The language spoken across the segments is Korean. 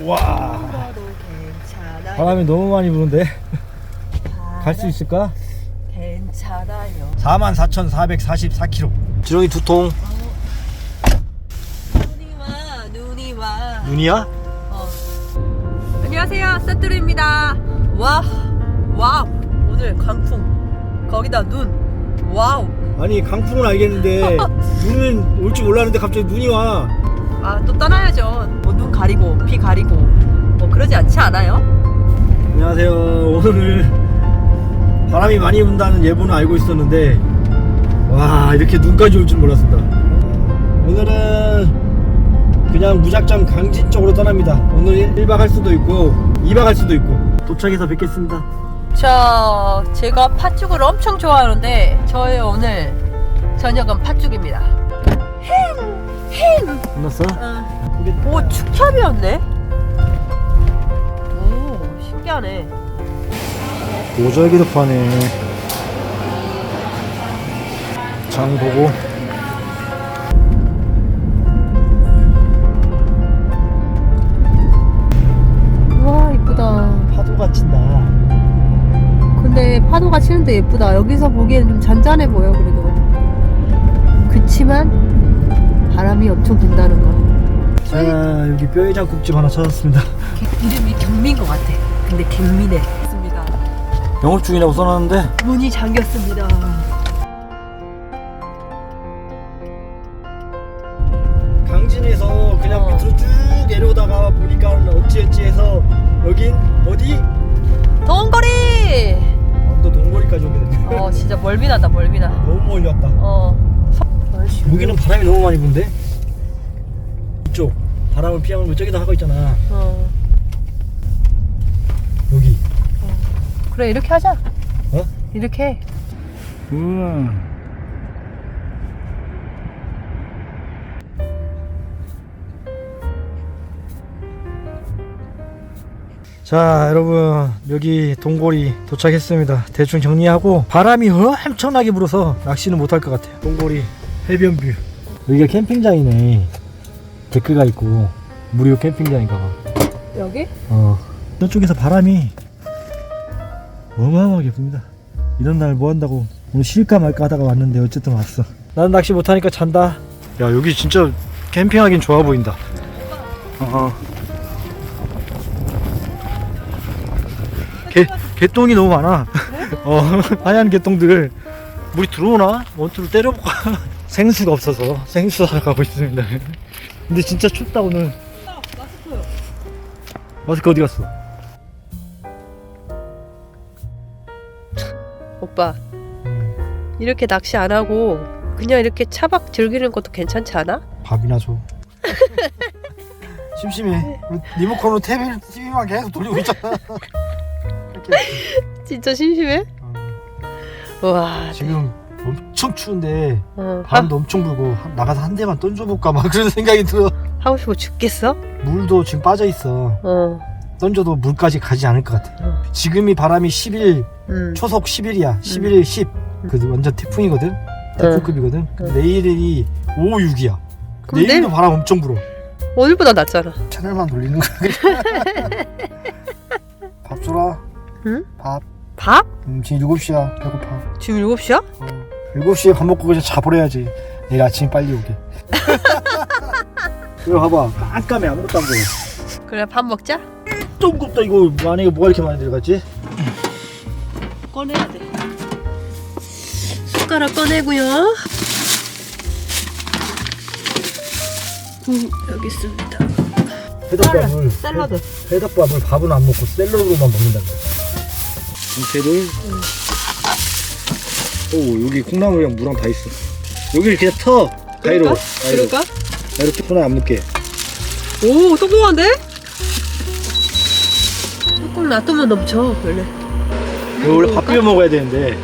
와, 바람이 너무 많이 부는데 갈 수 있을까? 괜찮아요. 44,444km. 지렁이 2통. 눈이 와. 눈이야? 안녕하세요, 사투리입니다. 와우. 오늘 강풍. 거기다 눈. 와우. 아니 강풍은 알겠는데 눈은 올 줄 몰랐는데 갑자기 눈이 와. 아, 또 떠나야죠. 뭐 눈 가리고 비 가리고 뭐 그러지 않지 않아요? 안녕하세요. 오늘 바람이 많이 분다는 예보는 알고 있었는데 와, 이렇게 눈까지 올 줄 몰랐습니다. 오늘은 그냥 무작정 강진 쪽으로 떠납니다. 오늘 1박 할 수도 있고 2박 할 수도 있고. 도착해서 뵙겠습니다. 자, 제가 팥죽을 엄청 좋아하는데 저의 오늘 저녁은 팥죽입니다. 행! 끝났어? 오, 축첩이었네? 오, 신기하네. 모자기도 파네. 장 보고. 우와, 이쁘다. 파도가 친다. 근데 파도가 치는데 예쁘다. 여기서 보기에는 좀 잔잔해 보여, 그래도. 그치만 바람이 엄청 분다는 거. 자, 여기 뼈해장국집 하나 찾았습니다. 이름이 경미인 것 같아. 근데 경미네. 맞습니다. 영업 중이라고 써놨는데 문이 잠겼습니다. 강진에서 그냥 밑으로 쭉 내려오다가 보니까 어찌어찌 해서 여긴 어디? 동거리! 완도 동거리까지 오게 됐네. 진짜 멀미나다, 멀미나. 너무 멀리 왔다. 아이씨, 여기는 바람이 너무 많이 부는데? 이쪽 바람을 피하면 저기다 하고 있잖아. 여기. 그래, 이렇게 하자. 어? 이렇게 해. 자, 여러분 여기 동고리 도착했습니다. 대충 정리하고 바람이 엄청나게 불어서 낚시는 못할 것 같아요. 동고리 해변뷰. 여기가 캠핑장이네. 데크가 있고 무료 캠핑장인가 봐. 여기? 저쪽에서 바람이 어마어마하게 붑니다. 이런 날 뭐 한다고 오늘 쉴까 말까 하다가 왔는데 어쨌든 왔어. 나는 낚시 못하니까 잔다. 야, 여기 진짜 캠핑하긴 좋아 보인다. 개똥이 너무 많아. 하얀 개똥들. 물이 들어오나? 원투를 때려볼까? 생수가 없어서 생수하러 가고 있습니다. 근데 진짜 춥다 오늘. 마스크 어디 갔어? 오빠, 이렇게 낚시 안 하고 그냥 이렇게 차박 즐기는 것도 괜찮지 않아? 밥이나 줘. 심심해. 리모컨으로 TV만 계속 돌리고 있잖아. 진짜 심심해? 와, 지금 엄청 추운데 네. 바람도 엄청 불고 나가서 한 대만 던져볼까 막 그런 생각이 들어. 하고 싶어 죽겠어? 물도 지금 빠져있어. 던져도 물까지 가지 않을 것 같아. 지금이 바람이 10일 초속 10일이야. 11일 10. 그 완전 태풍이거든. 태풍급이거든. 내일이 5, 6이야. 내일도 바람 엄청 불어. 오늘보다 낫잖아. 채널만 돌리는 거야. 밥 줘라. 응? 밥. 밥? 지금 7시야. 배고파. 지금 7시야? 7시에 밥 먹고 그냥 자버려야지. 내일 아침에 빨리 오게. 이거 봐봐. 깜깜해. 아무것도 안 보여. 그래, 밥 먹자. 좀 곱다. 이거 만약에 뭐가 이렇게 많이 들어갔지? 꺼내야 돼. 숟가락 꺼내고요. 여기 있습니다. 회덮밥을 샐러드. 회덮밥을 밥은 안 먹고 샐러드로만 먹는다. 이렇게를. 오, 여기 콩나물이랑 무랑 다 있어. 여기를 그냥 터. 가위로. 그럴까? 이렇게 손에 안 묻게. 오, 똑똑한데? 조금 놔두면 넘쳐, 원래. 이거 원래 밥 비벼 먹어야 되는데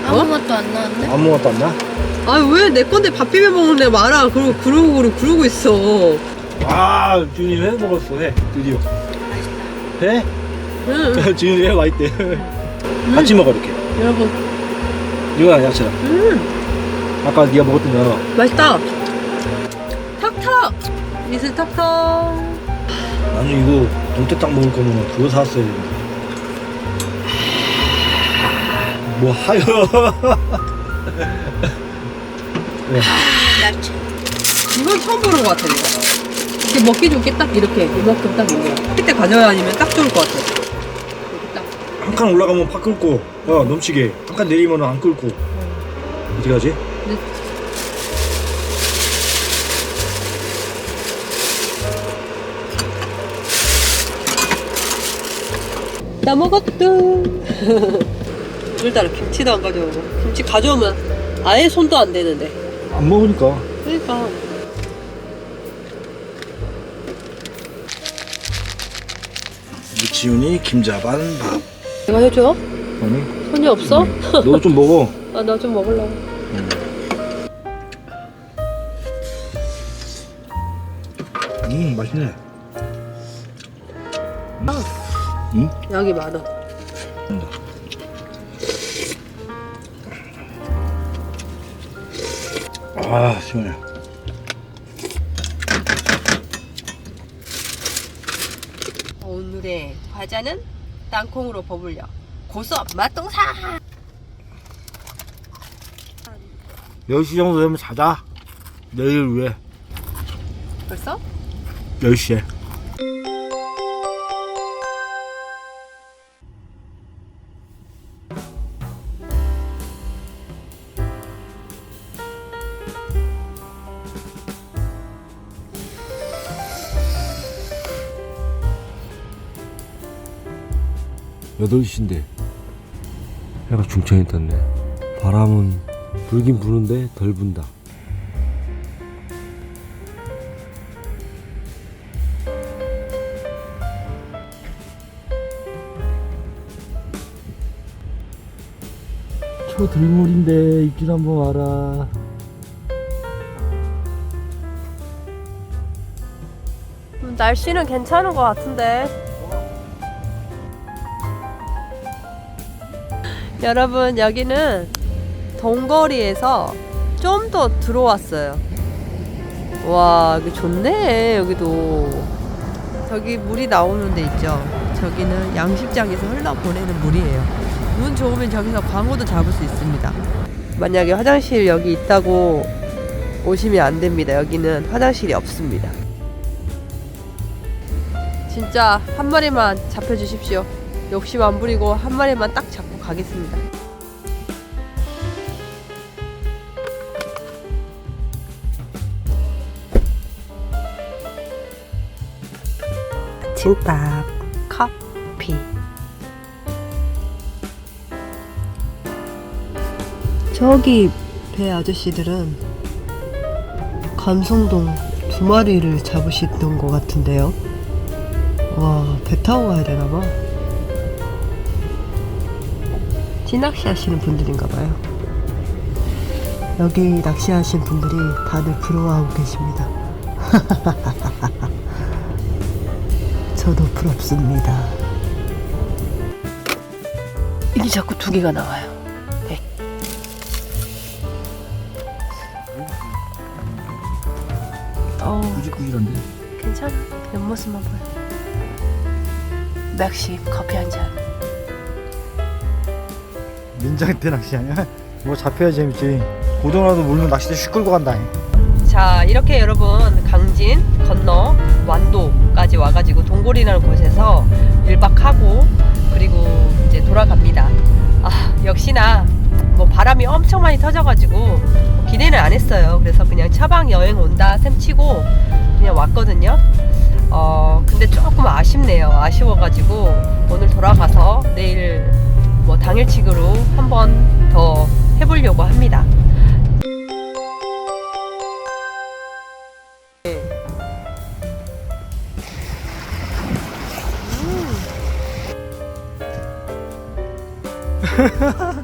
아무것도 안 나왔네? 아무것도 안 나? 아, 왜 내 건데 밥 비벼 먹는 애 많아. 그러고 있어. 아, 지훈이 회 먹었어. 회 드디어. 회? 응. 지훈이 회 맛있대. 같이 먹어 이렇게. 여러분. 이거야 야채다. 아까 네가 먹었던 거. 맛있다. 턱턱. 미술 턱턱. 나중에 이거 동태탕 먹을 거면 그거 사왔어야 되는데. 뭐 하여. 이건 처음 보는 것 같아 내가. 이렇게 먹기 좋게 딱 이렇게 이만큼 딱 있네요. 그때 가져야 아니면 딱 좋을 것 같아. 이렇게 딱. 한 칸 올라가면 팍 끓고 넘치게 한 칸 내리면 안 끓고 어떻게 하지? 네. 다 먹었다. 오늘따라 김치도 안 가져오고. 김치 가져오면 아예 손도 안 대는데. 안 먹으니까. 그러니까. 무치훈이 김자반 밥. 내가 해줘? 아니? 손이 없어? 너도 좀 먹어. 아, 나 좀 먹으려고. 맛있네. 양이 많아. 아 시원해. 오늘의 과자는 땅콩으로 버무려 고수업 맛동산. 10시 정도 되면 자자. 내일 위해. 벌써? 10시에. 여덟 시인데 해가 중천에 떴네. 바람은 불긴 부는데 덜 분다. 초들물인데 입질 한번 와라. 날씨는 괜찮은 것 같은데. 여러분 여기는 동거리에서 좀 더 들어왔어요. 와 여기 좋네. 여기도 저기 물이 나오는 데 있죠. 저기는 양식장에서 흘러보내는 물이에요. 운 좋으면 저기서 광어도 잡을 수 있습니다. 만약에 화장실 여기 있다고 오시면 안 됩니다. 여기는 화장실이 없습니다. 진짜 한 마리만 잡혀주십시오. 욕심 안 부리고 한 마리만 딱 잡고 가겠습니다. 아침밥 커피. 저기 배 아저씨들은 감성동 2마리를 잡으시던 것 같은데요. 와, 배 타고 가야 되나봐. 찌낚시 하시는 분들인가봐요. 여기 낚시하신 분들이 다들 부러워하고 계십니다. 저도 부럽습니다. 이게 자꾸 2개가 나와요. 네. 꾸질꾸질한데? 괜찮아. 옆모습만 보여. 맥심 커피 한 잔. 민장 때 낚시 아니야? 뭐 잡혀야 재밌지. 고등어라도 물면 낚시대 슉 끌고 간다. 자 이렇게 여러분 강진 건너 완도까지 와가지고 동골이라는 곳에서 1박하고 그리고 이제 돌아갑니다. 아 역시나 뭐 바람이 엄청 많이 터져가지고 뭐 기대는 안 했어요. 그래서 그냥 차박 여행 온다 셈치고 그냥 왔거든요. 근데 조금 아쉽네요. 아쉬워가지고 오늘 돌아가서 내일 뭐 당일치기로 한 번 더 해보려고 합니다.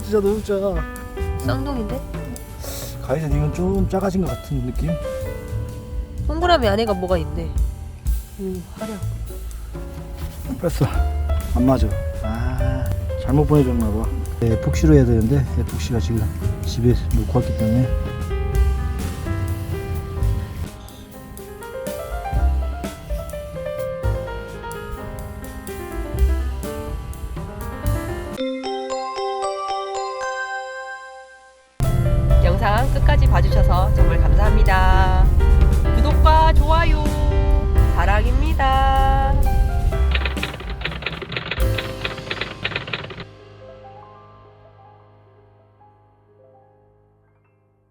진짜 너무 작아. 쌍둥이인데? 가이드 이건 좀 작아진 것 같은 느낌? 동그라미 안에가 뭐가 있네. 화려. 뺐어. 안 맞아. 아 잘못 보내줬나봐. 복시로 해야 되는데 복시가 지금 집에 놓고 왔기 때문에. 영상 끝까지 봐주셔서 정말 감사합니다.